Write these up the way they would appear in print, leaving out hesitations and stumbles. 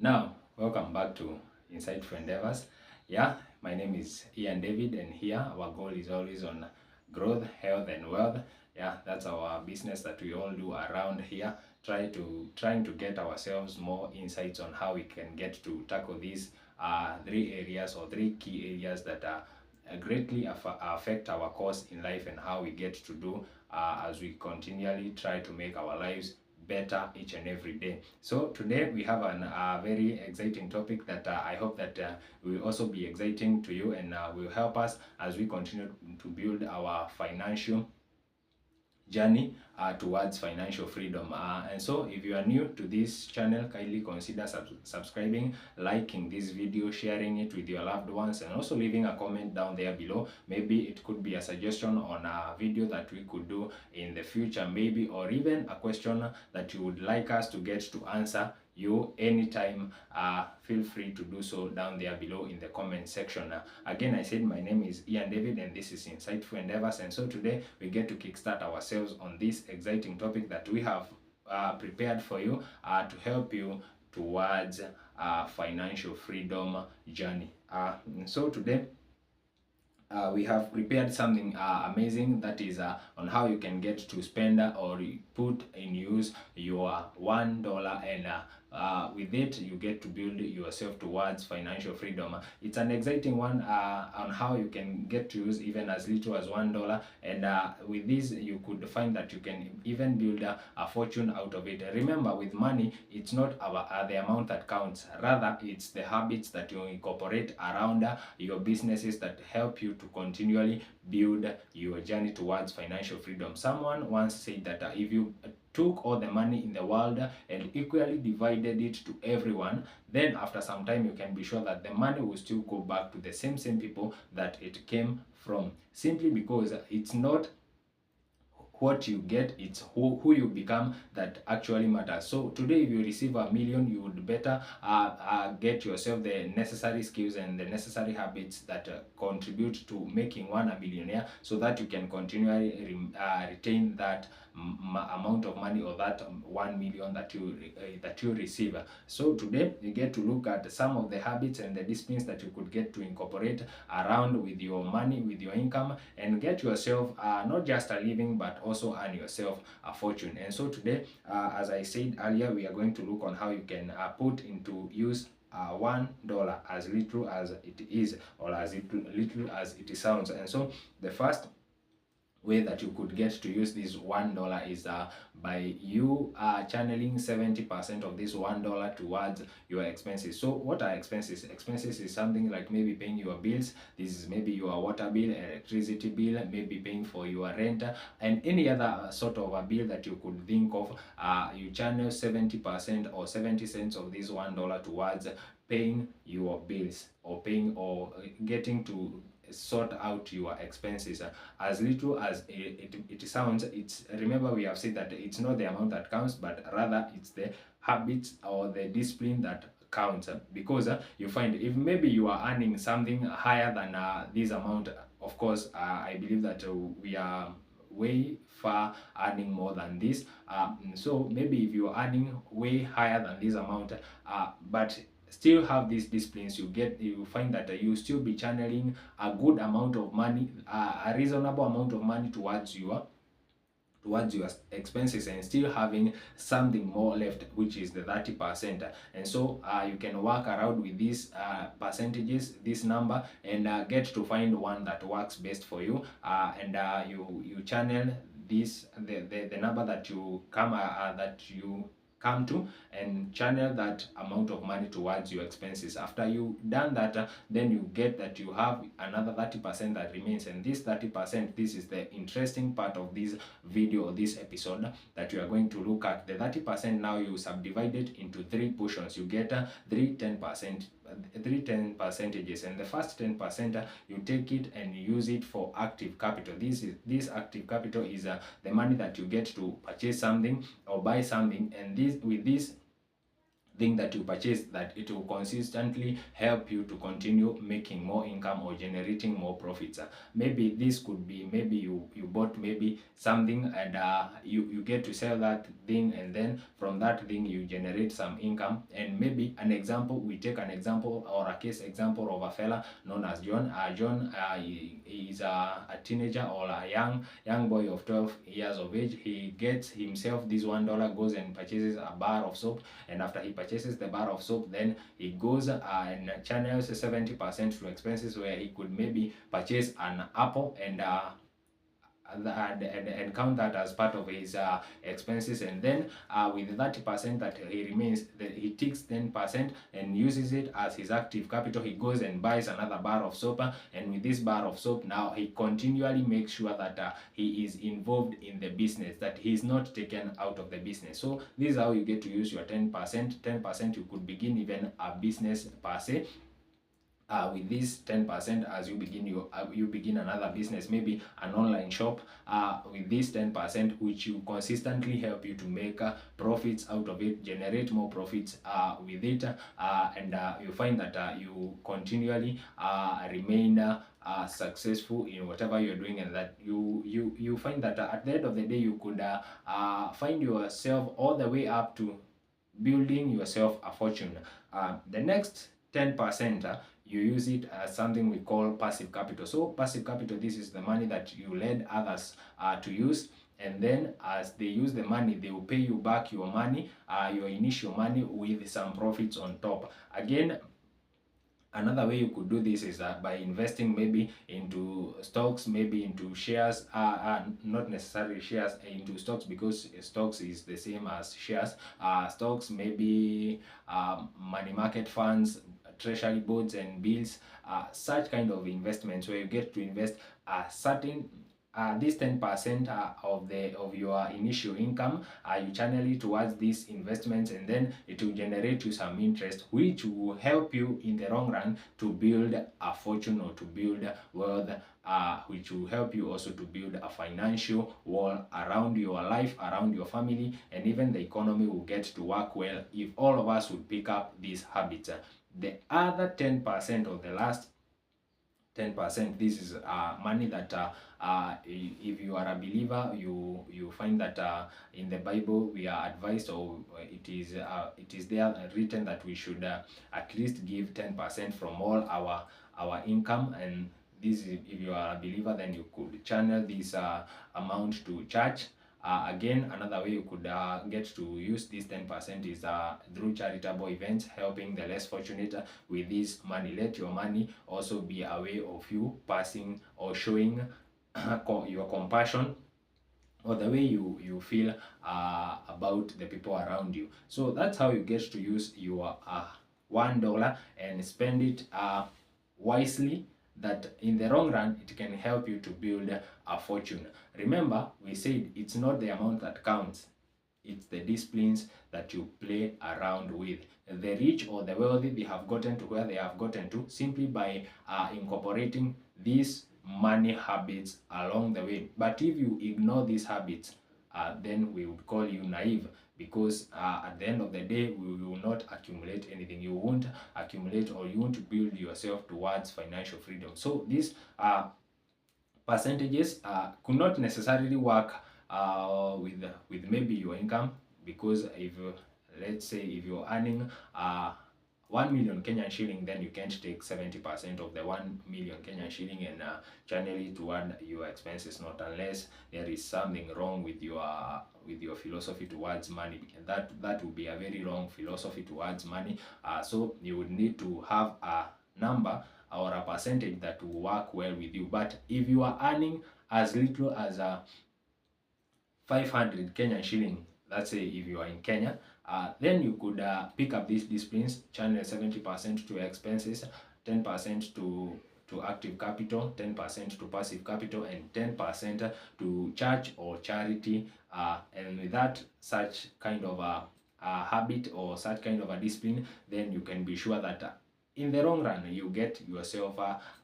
Now, welcome back to Insightful Endeavors. Yeah, my name is Ian David, and here our goal is always on growth, health, and wealth. Yeah, that's our business that we all do around here. Trying to get ourselves more insights on how we can get to tackle these three areas or three key areas that greatly affect our course in life and how we get to do as we continually try to make our lives better each and every day. So today we have an very exciting topic that I hope that will also be exciting to you and will help us as we continue to build our financial journey towards financial freedom. And so if you are new to this channel, kindly consider subscribing, liking this video, sharing it with your loved ones, and also leaving a comment down there below. Maybe it could be a suggestion on a video that we could do in the future, maybe, or even a question that you would like us to get to answer you anytime. Feel free to do so down there below in the comment section. Again, I said my name is Ian David and this is Insightful Endeavors, and so today we get to kickstart ourselves on this exciting topic that we have prepared for you to help you towards financial freedom journey. So today we have prepared something amazing that is on how you can get to spend or put in use your $1 and with it you get to build yourself towards financial freedom. It's an exciting one on how you can get to use even as little as $1, and with this you could find that you can even build a fortune out of it. Remember, with money, it's not the amount that counts, rather it's the habits that you incorporate around your businesses that help you to continually build your journey towards financial freedom. Someone once said that if you took all the money in the world and equally divided it to everyone, then after some time you can be sure that the money will still go back to the same people that it came from, simply because it's not what you get, it's who you become that actually matters. So today if you receive $1 million, you would better get yourself the necessary skills and the necessary habits that contribute to making one a millionaire, so that you can continually retain that amount of money, or that 1 million that you receive. So today you get to look at some of the habits and the disciplines that you could get to incorporate around with your money, with your income, and get yourself not just a living but also earn yourself a fortune. And so today, as I said earlier, we are going to look on how you can put into use $1 as little as it is, or as little as it sounds. And so the first way that you could get to use this $1 is by you channeling 70% of this $1 towards your expenses. So what are expenses? Expenses is something like maybe paying your bills. This is maybe your water bill, electricity bill, maybe paying for your rent, and any other sort of a bill that you could think of. You channel 70% or 70 cents of this $1 towards paying your bills, or paying or getting to sort out your expenses. As little as it sounds, it's, remember, we have said that it's not the amount that counts, but rather it's the habits or the discipline that counts. Because you find if maybe you are earning something higher than this amount, of course I believe that we are way far earning more than this. So maybe if you're earning way higher than this amount, but still have these disciplines, you find that you still be channeling a good amount of money, a reasonable amount of money towards your expenses, and still having something more left, which is the 30%. And so you can work around with these percentages, this number, and get to find one that works best for you, and you channel this the number that you come to, and channel that amount of money towards your expenses. After you done that, then you get that you have another 30% that remains, and this 30%, this is the interesting part of this video or this episode that you are going to look at. The 30% now you subdivide it into three portions. You get three 10 percentages, and the first 10% you take it and use it for active capital. This active capital is the money that you get to purchase something or buy something, and with this thing that you purchase, that it will consistently help you to continue making more income or generating more profits. Maybe this could be, maybe you bought maybe something, and you get to sell that thing, and then from that thing you generate some income. And maybe an example, we take an example or a case example of a fella known as John. John he is a teenager or a young boy of 12 years of age. He gets himself this $1, goes and purchases a bar of soap, and after he purchases the bar of soap, then he goes and channels 70% to expenses, where he could maybe purchase an apple and count that as part of his expenses. And then with 30% that he remains, he takes 10% and uses it as his active capital. He goes and buys another bar of soap, and with this bar of soap, now he continually makes sure that he is involved in the business, that he is not taken out of the business. So this is how you get to use your 10%. 10%, you could begin even a business per se. With this 10%, as you begin another business, maybe an online shop, with this 10%, which you consistently help you to make profits out of it, generate more profits with it, and you find that you continually remain successful in whatever you're doing, and that you find that at the end of the day you could find yourself all the way up to building yourself a fortune. The next 10%, you use it as something we call passive capital. So passive capital, this is the money that you lend others to use, and then as they use the money, they will pay you back your money, your initial money, with some profits on top. Again, another way you could do this is by investing maybe into stocks, maybe into shares, not necessarily shares, into stocks, because stocks is the same as shares. Stocks, maybe money market funds, treasury bonds and bills, such kind of investments, where you get to invest a certain this 10% of your initial income, you channel it towards these investments, and then it will generate you some interest, which will help you in the long run to build a fortune or to build wealth, which will help you also to build a financial wall around your life, around your family, and even the economy will get to work well if all of us would pick up these habits. The other 10%, or the last 10%, this is money that if you are a believer, you find that in the Bible we are advised, or it is there written that we should at least give 10% from all our income. And this, if you are a believer, then you could channel this amount to church. Again, another way you could get to use this 10% is through charitable events, helping the less fortunate with this money. Let your money also be a way of you passing or showing your compassion, or the way you feel about the people around you. So that's how you get to use your $1 and spend it wisely, that in the long run it can help you to build a fortune. Remember, we said it's not the amount that counts, it's the disciplines that you play around with. The rich or the wealthy, they have gotten to where they have gotten to simply by incorporating these money habits along the way. But if you ignore these habits, then we would call you naive, because at the end of the day we will not accumulate anything. You won't accumulate, or you won't build yourself towards financial freedom. So these percentages could not necessarily work with maybe your income, because if let's say if you're earning 1 million Kenyan shilling, then you can't take 70% of the 1 million Kenyan shilling and channel it toward your expenses, not unless there is something wrong with your philosophy towards money. And that would be a very wrong philosophy towards money. So you would need to have a number or a percentage that will work well with you. But if you are earning as little as 500 Kenyan shilling, let's say if you are in Kenya, then you could pick up these disciplines, channel 70% to expenses, 10% to active capital, 10% to passive capital, and 10% to church or charity. And with that, such kind of a habit or such kind of a discipline, then you can be sure that in the long run you get yourself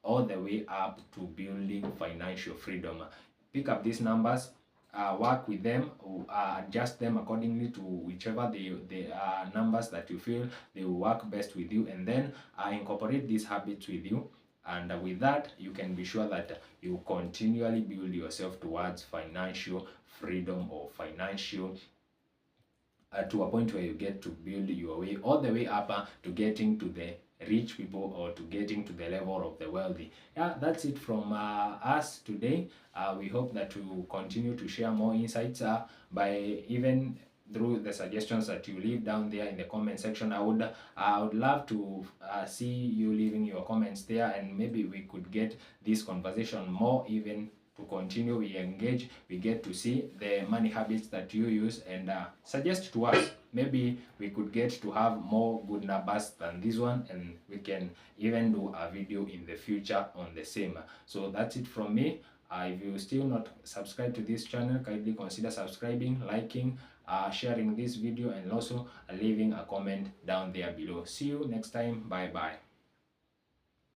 all the way up to building financial freedom. Pick up these numbers. work with them, adjust them accordingly to whichever the numbers that you feel they will work best with you, and then incorporate these habits with you. And with that, you can be sure that you continually build yourself towards financial freedom, or financial to a point where you get to build your way all the way up to getting to the rich people, or to getting to the level of the wealthy. Yeah, that's it from us today. We hope that you continue to share more insights by even through the suggestions that you leave down there in the comment section. I would love to see you leaving your comments there, and maybe we could get this conversation more even to continue. We engage, we get to see the money habits that you use, and suggest to us. Maybe we could get to have more good numbers than this one, and we can even do a video in the future on the same. So that's it from me. If you still not subscribed to this channel, kindly consider subscribing, liking, sharing this video, and also leaving a comment down there below. See you next time. Bye bye.